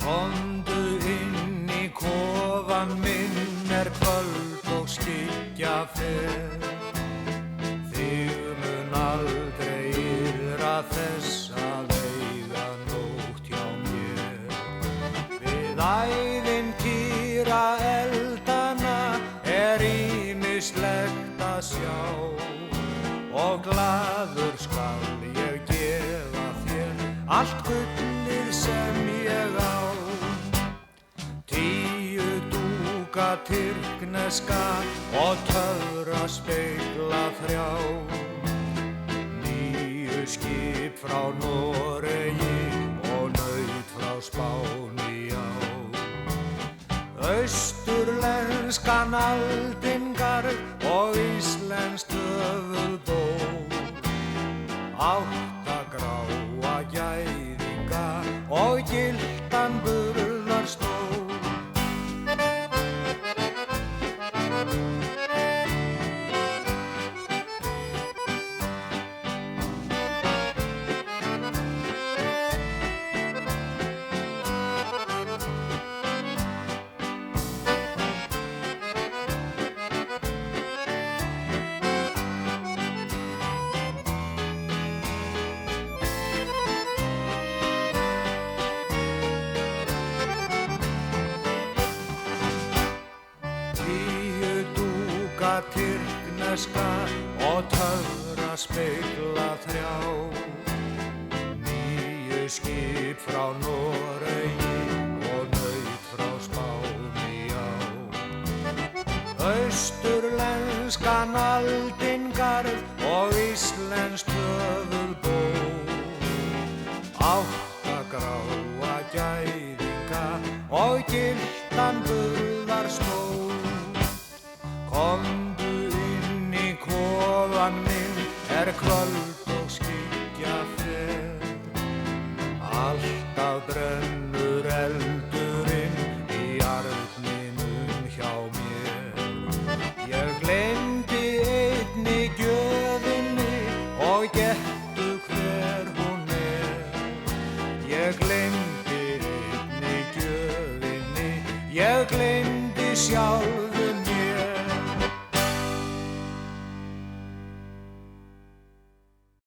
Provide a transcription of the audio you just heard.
Komdu inn í kofann minn kvöld og skyggja fer. Þig mun aldrei yrra þess að eiga nótt hjá mér. Við ævintýra eldana ýmislegt að sjá og glaður skal ég gefa þér allt gullið sem ég á. 10 dúka tyrkneska og töfraspegla 3. 9 skip frá Noregi og naut frá Spáni á. Austurlenskan aldingarð og íslenskt höfuðból. 8 gráa gæðinga og gylltan burðarstól. Tyrkneska og töfraspegla 3. 9 skip frá Noregi og naut frá Spáni á. Austurlenskan aldingarð og íslenskt höfuðból. 8 gráa gæðinga og gylltan burðarstól. Komdu inn í kofann minn kvöld og skyggja fer. Alltaf brennur eldurinn í arninum hjá mér. Ég gleymdi einni gjöfinni og gettu hver hún er. Ég gleymdi einni gjöfinni, ég gleymdi sjálf